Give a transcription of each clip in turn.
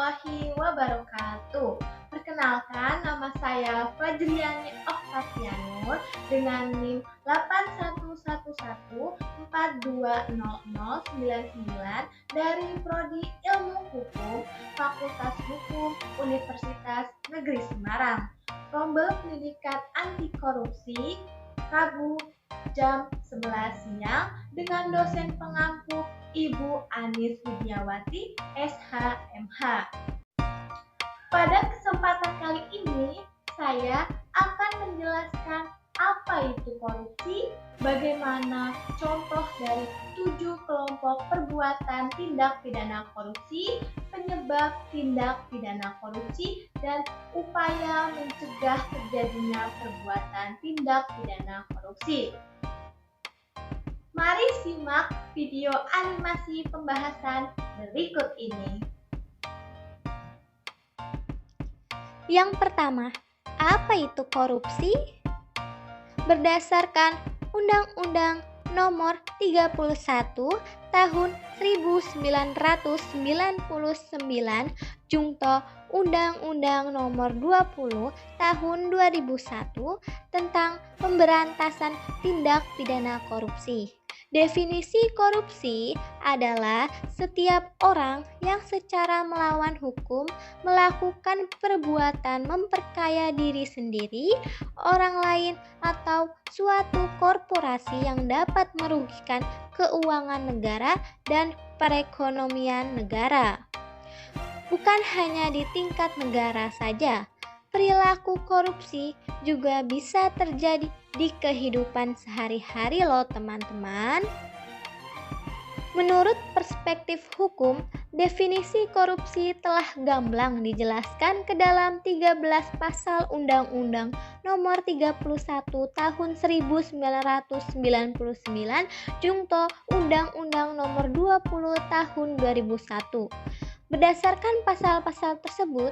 warahmatullahi wabarakatuh. Perkenalkan, nama saya Fajriani Oktavianur dengan NIM 8111420099 dari Prodi Ilmu Hukum Fakultas Hukum Universitas Negeri Semarang. Rombel Pendidikan Anti Korupsi Rabu jam 11 siang dengan dosen pengampu Ibu Anis Widiawati, SHMH. Pada kesempatan kali ini, saya akan menjelaskan apa itu korupsi, bagaimana contoh dari 7 kelompok perbuatan tindak pidana korupsi, penyebab tindak pidana korupsi, dan upaya mencegah terjadinya perbuatan tindak pidana korupsi. Mari simak video animasi pembahasan berikut ini. Yang pertama, apa itu korupsi? Berdasarkan Undang-Undang Nomor 31 Tahun 1999 Jungto Undang-Undang Nomor 20 Tahun 2001 tentang Pemberantasan Tindak Pidana Korupsi. Definisi korupsi adalah setiap orang yang secara melawan hukum melakukan perbuatan memperkaya diri sendiri, orang lain, atau suatu korporasi yang dapat merugikan keuangan negara dan perekonomian negara. Bukan hanya di tingkat negara saja, perilaku korupsi juga bisa terjadi di kehidupan sehari-hari loh teman-teman. Menurut perspektif hukum, definisi korupsi telah gamblang dijelaskan ke dalam 13 pasal Undang-Undang Nomor 31 Tahun 1999 Jungto Undang-Undang Nomor 20 Tahun 2001. Berdasarkan pasal-pasal tersebut,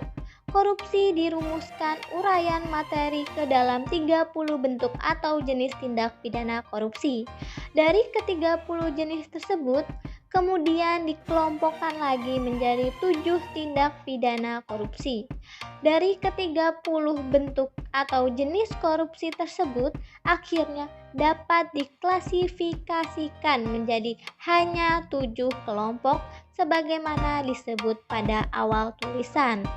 korupsi dirumuskan uraian materi ke dalam 30 bentuk atau jenis tindak pidana korupsi. Dari ke-30 jenis tersebut, kemudian dikelompokkan lagi menjadi 7 tindak pidana korupsi. Dari ke-30 bentuk atau jenis korupsi tersebut, akhirnya dapat diklasifikasikan menjadi hanya 7 kelompok sebagaimana disebut pada awal tulisan.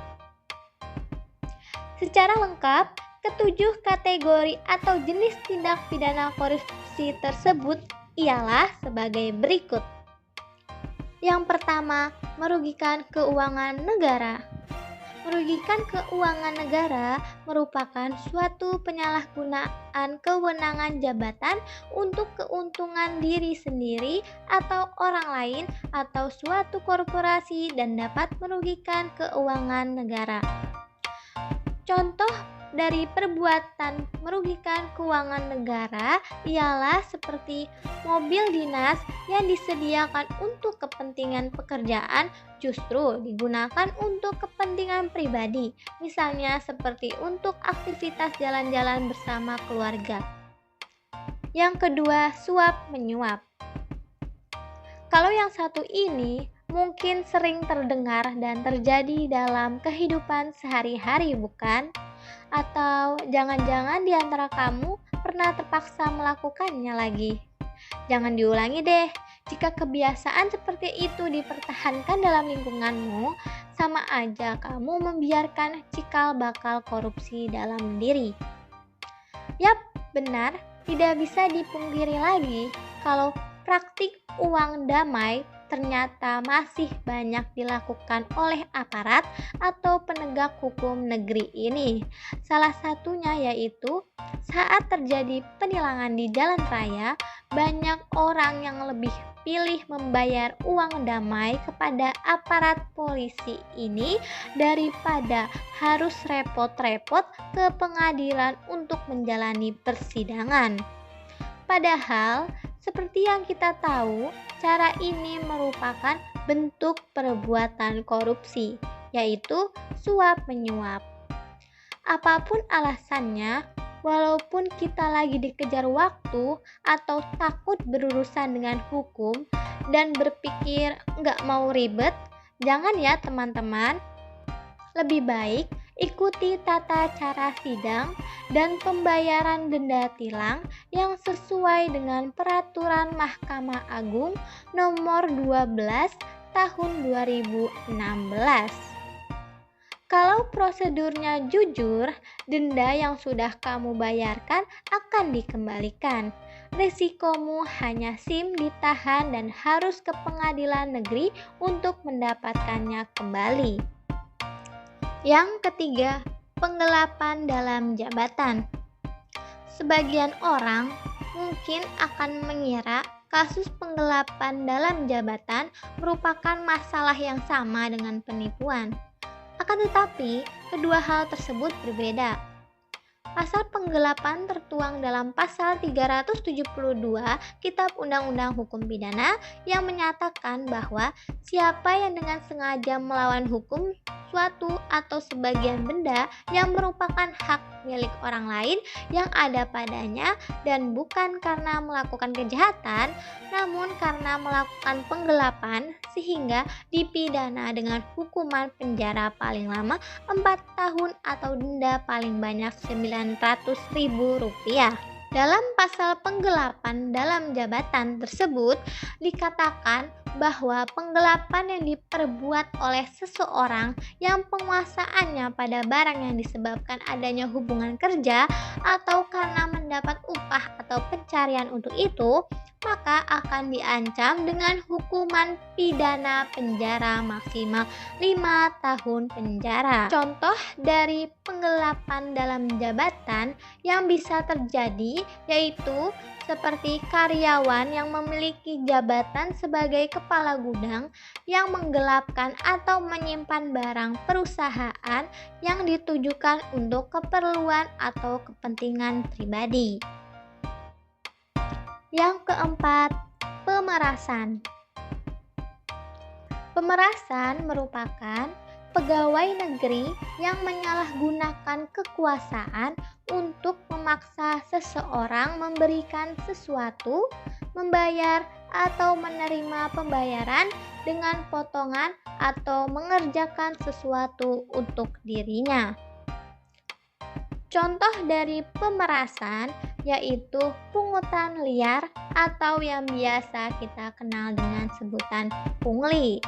Secara lengkap, ketujuh kategori atau jenis tindak pidana korupsi tersebut ialah sebagai berikut. Yang pertama, merugikan keuangan negara. Merugikan keuangan negara merupakan suatu penyalahgunaan kewenangan jabatan untuk keuntungan diri sendiri atau orang lain atau suatu korporasi dan dapat merugikan keuangan negara. Contoh dari perbuatan merugikan keuangan negara ialah seperti mobil dinas yang disediakan untuk kepentingan pekerjaan justru digunakan untuk kepentingan pribadi, misalnya seperti untuk aktivitas jalan-jalan bersama keluarga. Yang kedua, suap menyuap. Kalau yang satu ini mungkin sering terdengar dan terjadi dalam kehidupan sehari-hari, bukan? Atau jangan-jangan di antara kamu pernah terpaksa melakukannya lagi. Jangan diulangi deh. Jika kebiasaan seperti itu dipertahankan dalam lingkunganmu, sama aja kamu membiarkan cikal bakal korupsi dalam diri. Yap, benar, tidak bisa dipungkiri lagi kalau praktik uang damai ternyata masih banyak dilakukan oleh aparat atau penegak hukum negeri ini. Salah satunya yaitu saat terjadi penilangan di jalan raya, banyak orang yang lebih pilih membayar uang damai kepada aparat polisi ini daripada harus repot-repot ke pengadilan untuk menjalani persidangan. Padahal, seperti yang kita tahu, cara ini merupakan bentuk perbuatan korupsi, yaitu suap menyuap. Apapun alasannya, walaupun kita lagi dikejar waktu atau takut berurusan dengan hukum dan berpikir nggak mau ribet, jangan ya teman-teman. lebih baik ikuti tata cara sidang dan pembayaran denda tilang yang sesuai dengan Peraturan Mahkamah Agung Nomor 12 Tahun 2016. Kalau prosedurnya jujur, denda yang sudah kamu bayarkan akan dikembalikan. Risikomu hanya SIM ditahan dan harus ke pengadilan negeri untuk mendapatkannya kembali. Yang ketiga, penggelapan dalam jabatan. Sebagian orang mungkin akan mengira kasus penggelapan dalam jabatan merupakan masalah yang sama dengan penipuan. Akan tetapi, kedua hal tersebut berbeda. Pasal penggelapan tertuang dalam pasal 372 Kitab Undang-Undang Hukum Pidana yang menyatakan bahwa siapa yang dengan sengaja melawan hukum suatu atau sebagian benda yang merupakan hak milik orang lain yang ada padanya dan bukan karena melakukan kejahatan namun karena melakukan penggelapan sehingga dipidana dengan hukuman penjara paling lama 4 tahun atau denda paling banyak Rp900.000. Dalam pasal penggelapan dalam jabatan tersebut dikatakan bahwa penggelapan yang diperbuat oleh seseorang yang penguasaannya pada barang yang disebabkan adanya hubungan kerja atau karena mendapat upah atau pencarian untuk itu, maka akan diancam dengan hukuman pidana penjara maksimal 5 tahun penjara. Contoh dari penggelapan dalam jabatan yang bisa terjadi yaitu seperti karyawan yang memiliki jabatan sebagai kepala gudang yang menggelapkan atau menyimpan barang perusahaan yang ditujukan untuk keperluan atau kepentingan pribadi. Yang keempat, pemerasan. Pemerasan merupakan pegawai negeri yang menyalahgunakan kekuasaan untuk memaksa seseorang memberikan sesuatu, membayar atau menerima pembayaran dengan potongan atau mengerjakan sesuatu untuk dirinya. Contoh dari pemerasan yaitu pungutan liar atau yang biasa kita kenal dengan sebutan pungli.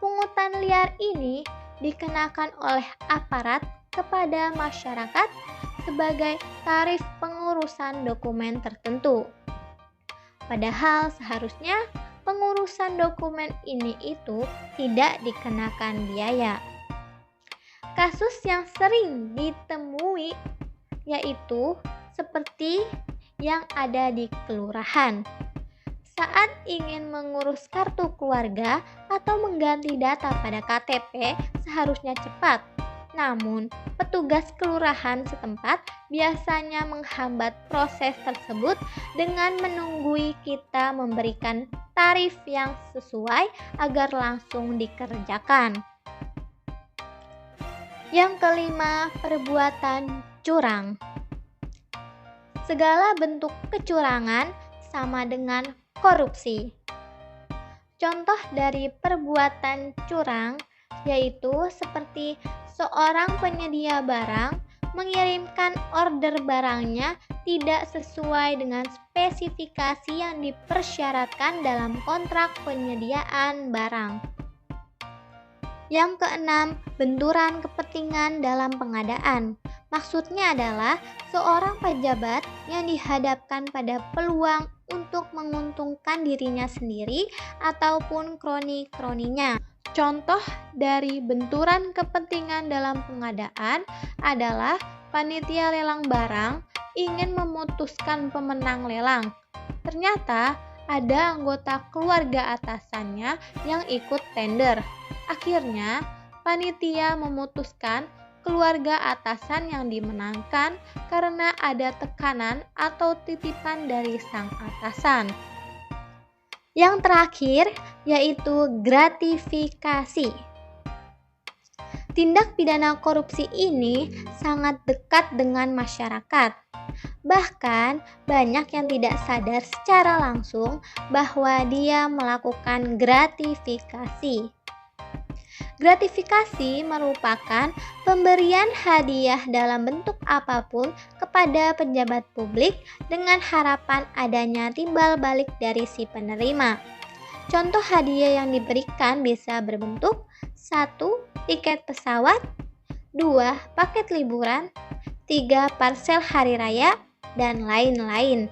Pungutan liar ini dikenakan oleh aparat kepada masyarakat sebagai tarif pengurusan dokumen tertentu. Padahal seharusnya pengurusan dokumen ini itu tidak dikenakan biaya. Kasus yang sering ditemui yaitu seperti yang ada di kelurahan. Saat ingin mengurus kartu keluarga atau mengganti data pada KTP seharusnya cepat. Namun, petugas kelurahan setempat biasanya menghambat proses tersebut dengan menunggui kita memberikan tarif yang sesuai agar langsung dikerjakan. Yang kelima, perbuatan curang. Segala bentuk kecurangan sama dengan korupsi. Contoh dari perbuatan curang yaitu seperti seorang penyedia barang mengirimkan order barangnya tidak sesuai dengan spesifikasi yang dipersyaratkan dalam kontrak penyediaan barang. Yang keenam, benturan kepentingan dalam pengadaan. Maksudnya adalah seorang pejabat yang dihadapkan pada peluang untuk menguntungkan dirinya sendiri ataupun kroni-kroninya. Contoh dari benturan kepentingan dalam pengadaan adalah panitia lelang barang ingin memutuskan pemenang lelang. Ternyata ada anggota keluarga atasannya yang ikut tender. Akhirnya, panitia memutuskan keluarga atasan yang dimenangkan karena ada tekanan atau titipan dari sang atasan. Yang terakhir yaitu gratifikasi. Tindak pidana korupsi ini sangat dekat dengan masyarakat. Bahkan banyak yang tidak sadar secara langsung bahwa dia melakukan gratifikasi. Gratifikasi merupakan pemberian hadiah dalam bentuk apapun kepada pejabat publik dengan harapan adanya timbal balik dari si penerima. Contoh hadiah yang diberikan bisa berbentuk 1. Tiket pesawat, 2. Paket liburan, 3. Parsel hari raya, dan lain-lain.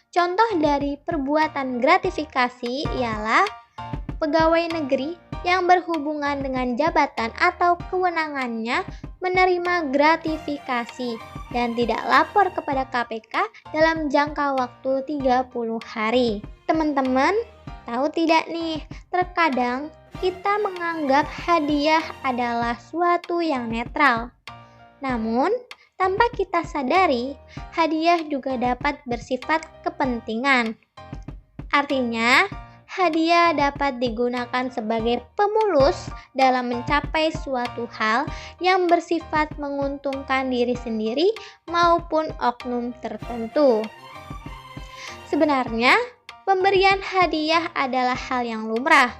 Contoh dari perbuatan gratifikasi ialah pegawai negeri yang berhubungan dengan jabatan atau kewenangannya menerima gratifikasi dan tidak lapor kepada KPK dalam jangka waktu 30 hari. Teman-teman, tahu tidak nih, terkadang kita menganggap hadiah adalah suatu yang netral. Namun, tanpa kita sadari, hadiah juga dapat bersifat kepentingan. Artinya, hadiah dapat digunakan sebagai pemulus dalam mencapai suatu hal yang bersifat menguntungkan diri sendiri maupun oknum tertentu. Sebenarnya, pemberian hadiah adalah hal yang lumrah.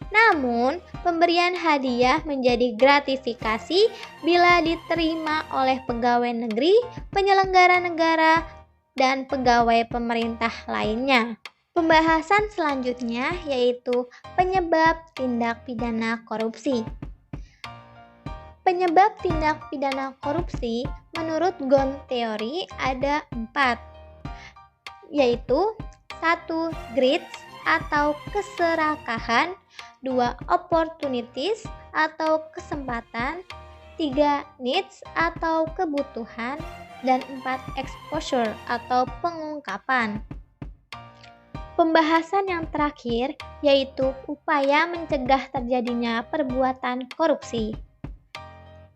Namun, pemberian hadiah menjadi gratifikasi bila diterima oleh pegawai negeri, penyelenggara negara, dan pegawai pemerintah lainnya. Pembahasan selanjutnya yaitu penyebab tindak pidana korupsi. Penyebab tindak pidana korupsi menurut Ghosn Theory ada 4, yaitu 1. Greed atau keserakahan, 2. Opportunities atau kesempatan, 3. Needs atau kebutuhan, dan 4. Exposure atau pengungkapan. Pembahasan yang terakhir yaitu upaya mencegah terjadinya perbuatan korupsi.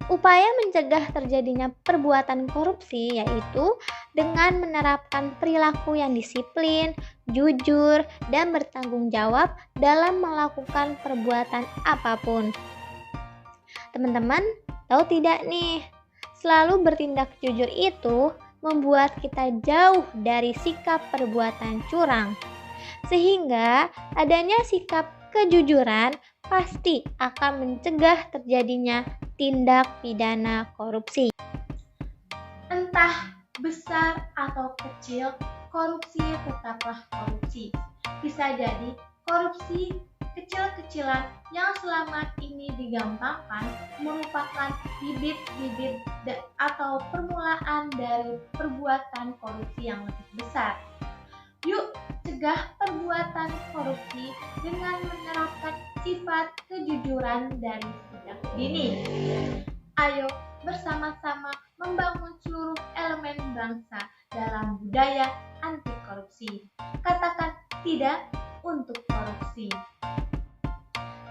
Upaya mencegah terjadinya perbuatan korupsi yaitu dengan menerapkan perilaku yang disiplin, jujur, dan bertanggung jawab dalam melakukan perbuatan apapun. Teman-teman, tahu tidak nih, selalu bertindak jujur itu membuat kita jauh dari sikap perbuatan curang. Sehingga adanya sikap kejujuran pasti akan mencegah terjadinya tindak pidana korupsi. Entah besar atau kecil, korupsi tetaplah korupsi. Bisa jadi korupsi kecil-kecilan yang selama ini digampangkan merupakan bibit-bibit atau permulaan dari perbuatan korupsi yang lebih besar. Yuk cegah perbuatan korupsi dengan menerapkan sifat kejujuran dari sejak dini. Ayo bersama-sama membangun seluruh elemen bangsa dalam budaya anti korupsi. Katakan tidak untuk korupsi.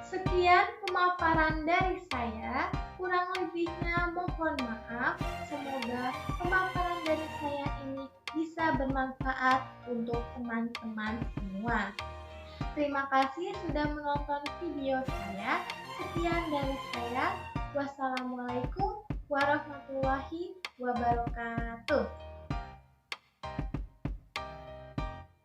Sekian pemaparan dari saya, kurang lebihnya mohon maaf. Semoga pemaparan dari saya ini bisa bermanfaat untuk teman-teman semua. Terima kasih sudah menonton video saya. Sekian dari saya. Wassalamualaikum warahmatullahi wabarakatuh.